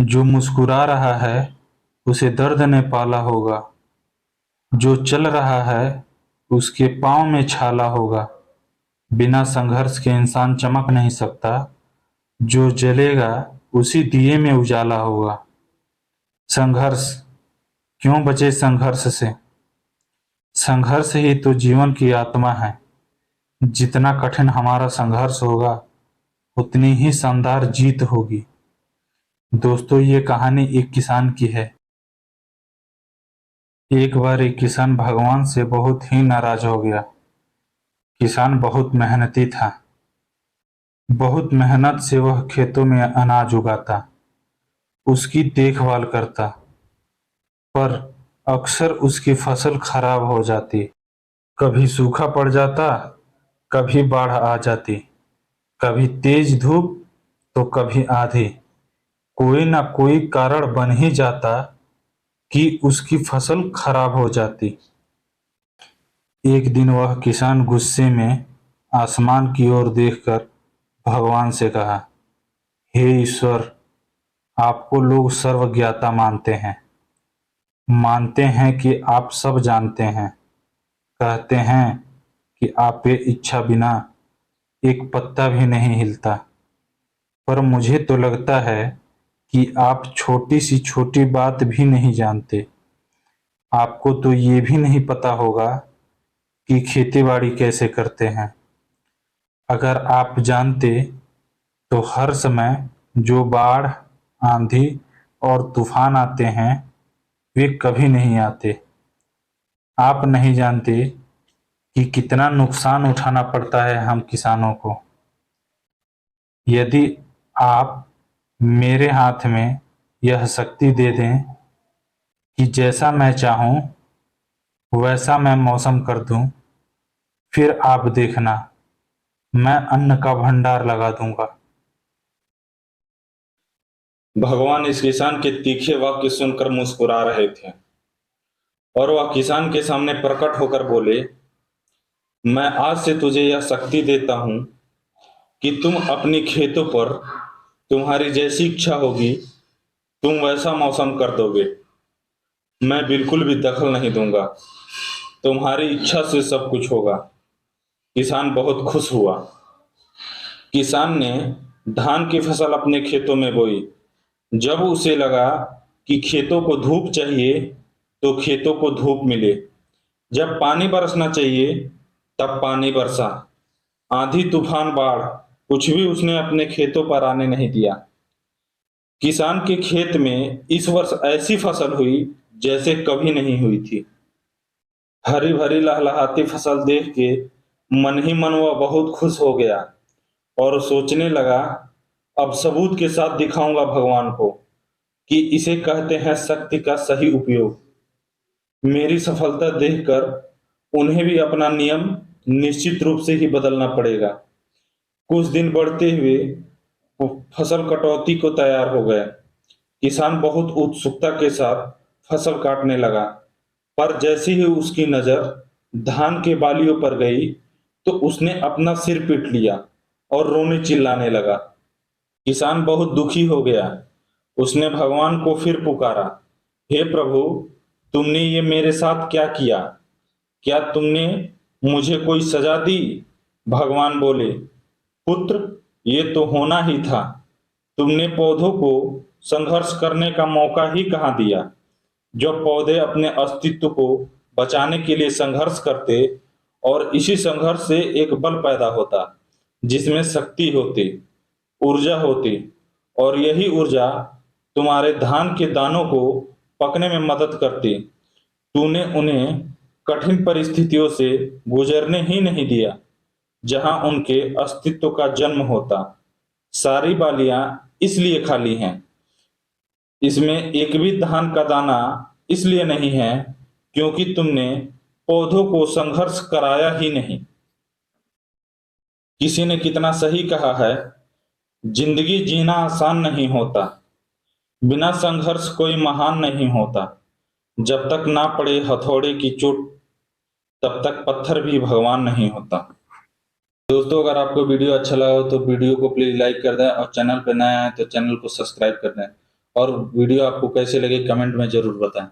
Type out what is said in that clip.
जो मुस्कुरा रहा है उसे दर्द ने पाला होगा। जो चल रहा है उसके पाँव में छाला होगा। बिना संघर्ष के इंसान चमक नहीं सकता। जो जलेगा उसी दिए में उजाला होगा। संघर्ष, क्यों बचे संघर्ष से? संघर्ष ही तो जीवन की आत्मा है। जितना कठिन हमारा संघर्ष होगा उतनी ही शानदार जीत होगी। दोस्तों, ये कहानी एक किसान की है। एक बार एक किसान भगवान से बहुत ही नाराज हो गया। किसान बहुत मेहनती था। बहुत मेहनत से वह खेतों में अनाज उगाता, उसकी देखभाल करता, पर अक्सर उसकी फसल खराब हो जाती। कभी सूखा पड़ जाता, कभी बाढ़ आ जाती, कभी तेज धूप तो कभी आंधी। कोई ना कोई कारण बन ही जाता कि उसकी फसल खराब हो जाती। एक दिन वह किसान गुस्से में आसमान की ओर देखकर भगवान से कहा, हे ईश्वर, आपको लोग सर्वज्ञाता मानते हैं कि आप सब जानते हैं। कहते हैं कि आप पे इच्छा बिना एक पत्ता भी नहीं हिलता। पर मुझे तो लगता है कि आप छोटी सी छोटी बात भी नहीं जानते। आपको तो ये भी नहीं पता होगा कि खेती-बाड़ी कैसे करते हैं। अगर आप जानते तो हर समय जो बाढ़, आंधी और तूफान आते हैं वे कभी नहीं आते। आप नहीं जानते कि कितना नुकसान उठाना पड़ता है हम किसानों को। यदि आप मेरे हाथ में यह शक्ति दे दें कि जैसा मैं चाहूं वैसा मैं मौसम कर दूं, फिर आप देखना, मैं अन्न का भंडार लगा दूंगा। भगवान इस किसान के तीखे वाक्य सुनकर मुस्कुरा रहे थे और वह किसान के सामने प्रकट होकर बोले, मैं आज से तुझे यह शक्ति देता हूं कि तुम अपनी खेतों पर तुम्हारी जैसी इच्छा होगी तुम वैसा मौसम कर दोगे। मैं बिल्कुल भी दखल नहीं दूंगा। तुम्हारी इच्छा से सब कुछ होगा। किसान बहुत खुश हुआ। किसान ने धान की फसल अपने खेतों में बोई। जब उसे लगा कि खेतों को धूप चाहिए तो खेतों को धूप मिले। जब पानी बरसना चाहिए तब पानी बरसा। आंधी तूफान बाढ़ कुछ भी उसने अपने खेतों पर आने नहीं दिया। किसान के खेत में इस वर्ष ऐसी फसल हुई जैसे कभी नहीं हुई थी। हरी भरी लहलहाती फसल देख के मन ही मन वह बहुत खुश हो गया और सोचने लगा, अब सबूत के साथ दिखाऊंगा भगवान को कि इसे कहते हैं शक्ति का सही उपयोग। मेरी सफलता देखकर उन्हें भी अपना नियम निश्चित रूप से ही बदलना पड़ेगा। कुछ दिन बढ़ते हुए वो फसल कटौती को तैयार हो गया। किसान बहुत उत्सुकता के साथ फसल काटने लगा, पर जैसे ही उसकी नजर धान के बालियों पर गई तो उसने अपना सिर पीट लिया और रोने चिल्लाने लगा। किसान बहुत दुखी हो गया। उसने भगवान को फिर पुकारा, हे प्रभु, तुमने ये मेरे साथ क्या किया? क्या तुमने मुझे कोई सजा दी? भगवान बोले, पुत्र, ये तो होना ही था। तुमने पौधों को संघर्ष करने का मौका ही कहाँ दिया? जब पौधे अपने अस्तित्व को बचाने के लिए संघर्ष करते और इसी संघर्ष से एक बल पैदा होता जिसमें शक्ति होती, ऊर्जा होती, और यही ऊर्जा तुम्हारे धान के दानों को पकने में मदद करती। तूने उन्हें कठिन परिस्थितियों से गुजरने ही नहीं दिया जहां उनके अस्तित्व का जन्म होता। सारी बालियां इसलिए खाली हैं, इसमें एक भी धान का दाना इसलिए नहीं है क्योंकि तुमने पौधों को संघर्ष कराया ही नहीं। किसी ने कितना सही कहा है, जिंदगी जीना आसान नहीं होता, बिना संघर्ष कोई महान नहीं होता। जब तक ना पड़े हथौड़े की चोट तब तक पत्थर भी भगवान नहीं होता। दोस्तों, अगर आपको वीडियो अच्छा लगा हो तो वीडियो को प्लीज लाइक कर दें और चैनल पर नए आए तो चैनल को सब्सक्राइब कर दें और वीडियो आपको कैसे लगे कमेंट में जरूर बताएं।